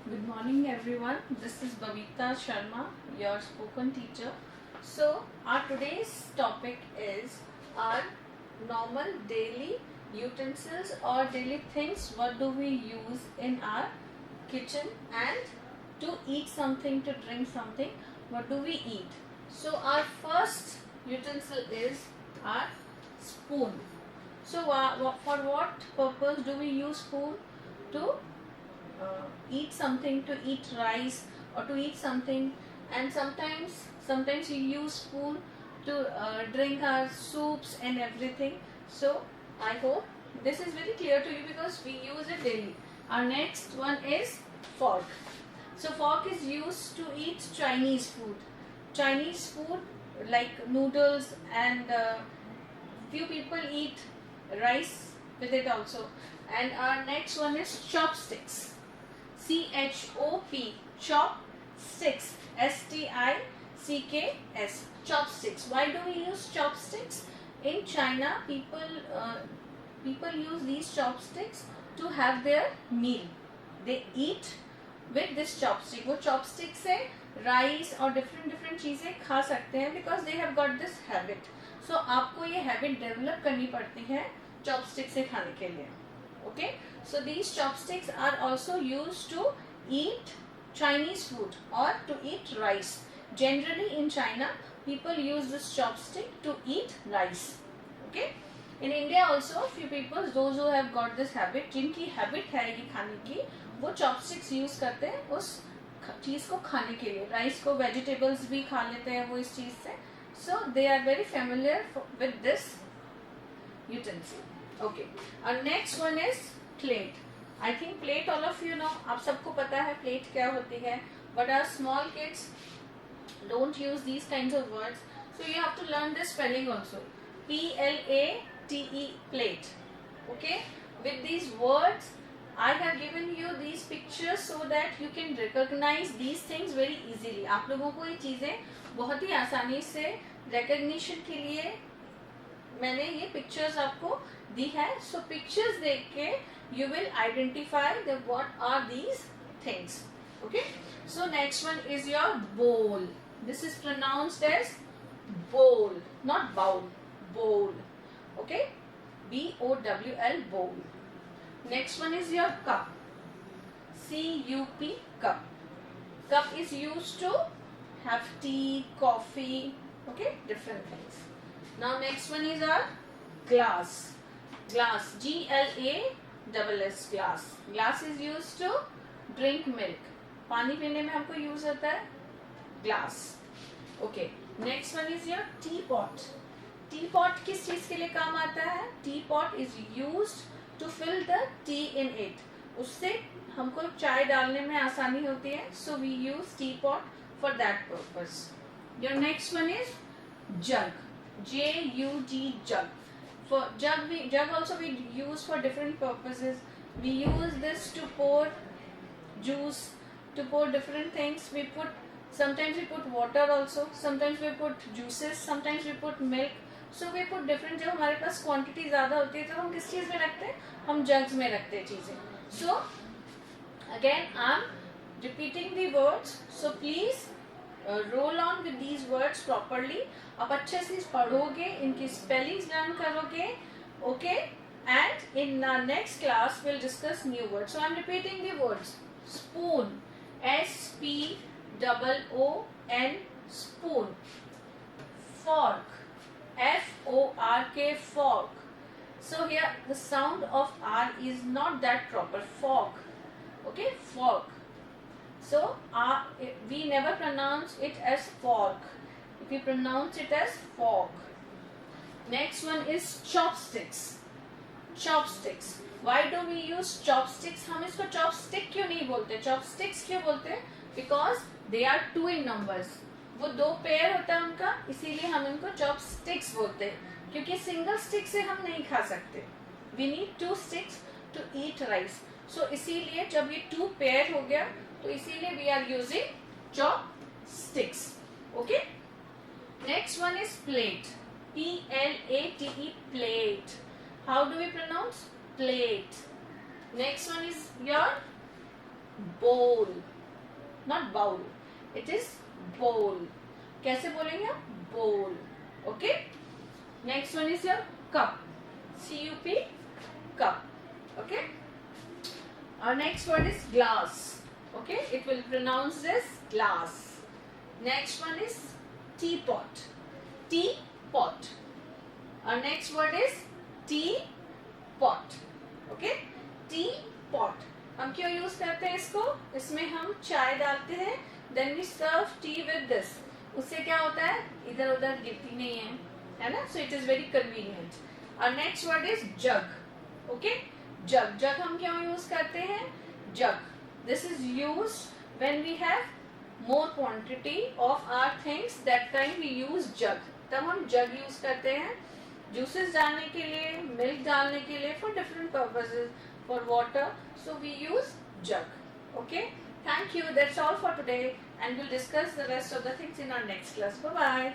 Good morning everyone. This is Babita Sharma, your spoken teacher. So our today's topic is our normal daily utensils or daily things. What do we use in our kitchen, and to eat something, to drink something, what do we eat? So our first utensil is our spoon. So for what purpose do we use spoon? To eat something, to eat rice or to eat something, and sometimes you use spoon to drink our soups and everything. So I hope this is very clear to you because we use it daily. Our next one is fork. So fork is used to eat Chinese food like noodles, and few people eat rice with it also. And our next one is chopsticks. CHOP, chop sticks, STICKS, chopsticks. Why do we use chopsticks? In China, people use these chopsticks to have their meal. They eat with this chopstick. वो chopstick से rice और different चीज़ें खा सकते हैं because they have got this habit. So आपको ये habit develop करनी पड़ती है chopstick से खाने के लिए. Okay, so these chopsticks are also used to eat Chinese food or to eat rice. Generally in China, people use this chopstick to eat rice. Okay, in India also few people, those who have got this habit, जिनकी habit है ये खाने की, वो chopsticks use करते हैं उस चीज़ को खाने के लिए. राइस को vegetables भी खा लेते हैं वो इस चीज़ से. So they are very familiar with this utensil. Okay, our next one is plate. I think plate all of you know. आप सबको पता है plate क्या होती है. But our small kids don't use these kinds of words. So you have to learn this spelling also. PLATE, plate. Okay. With these words, I have given you these pictures so that you can recognize these things very easily. आप लोगों को ये चीजें बहुत ही आसानी से recognition के लिए मैंने ये पिक्चर्स आपको दी है. सो पिक्चर्स देख के you will identify the what are these things. Okay, so next one is your bowl. This is pronounced as bowl, not bowl, bowl. Okay, BOWL, bowl. Next one is your cup. CUP, cup. Cup is used to have tea, coffee, okay, different things. Now next one is our glass. Glass, GLASS, glass. Glass is used to drink milk. पानी पीने में हमको use होता है glass. Okay. Next one is your teapot. Teapot किस चीज के लिए काम आता है? Teapot is used to fill the tea in it. उससे हमको चाय डालने में आसानी होती है. So we use teapot for that purpose. Your next one is jug. JUG, jug. For jug also we use for different purposes. We use this to pour juice, to pour different things. Sometimes we put water also, sometimes we put juices, sometimes we put milk. So we put different. जब हमारे पास quantity ज़्यादा होती है तो हम किस चीज़ में रखते हैं? हम jugs में रखते हैं चीज़ें. So again I'm repeating the words. So please roll on with these words properly. आप अच्छे से पढ़ोगे, इनकी स्पेलिंग्स लर्न करोगे. Okay, and in next class will discuss new words. So I am repeating the words. Spoon, SPOON, spoon. fork, FORK, fork. So here the sound of R is not that proper. Fork. Okay, fork. So we never pronounce it as fork. We pronounce it as fork. Next one is chopsticks. Chopsticks. Why do we use chopsticks? हम इसको chopstick क्यों नहीं बोलते? Chopsticks क्यों बोलते हैं? Because they are two in numbers. वो दो पेयर होता है उनका, इसीलिए हम इनको chopsticks बोलते हैं. क्योंकि सिंगल स्टिक से हम नहीं खा सकते. We need two sticks to eat rice. So इसीलिए जब ये two पेयर हो गया तो इसीलिए we are using chopsticks. Okay. Next one is plate. PLATE, plate. How do we pronounce? Plate. Next one is your bowl, not bowl, it is bowl. कैसे बोलेंगे आप? bowl. Okay, next one is your cup, cup, cup. Okay, our next word is glass. Okay, it will pronounce this glass. Next one is teapot, teapot. Our next word is teapot. Okay, teapot. हम क्यों use करते हैं इसको? इसमें हम चाय डालते हैं, then we serve tea with this. उससे क्या होता है, इधर उधर गिरती नहीं है ना. So it is very convenient. और next word is jug. Okay, jug. Jug हम क्यों यूज करते हैं? Jug, this is use when we have more quantity of our things, that time we use jug. तब हम जग यूज करते हैं juices डालने के लिए, मिल्क डालने के लिए, for different purposes, for water, so we use jug. Okay, thank you, that's all for today, and we'll discuss the rest of the things in our next class. Bye bye.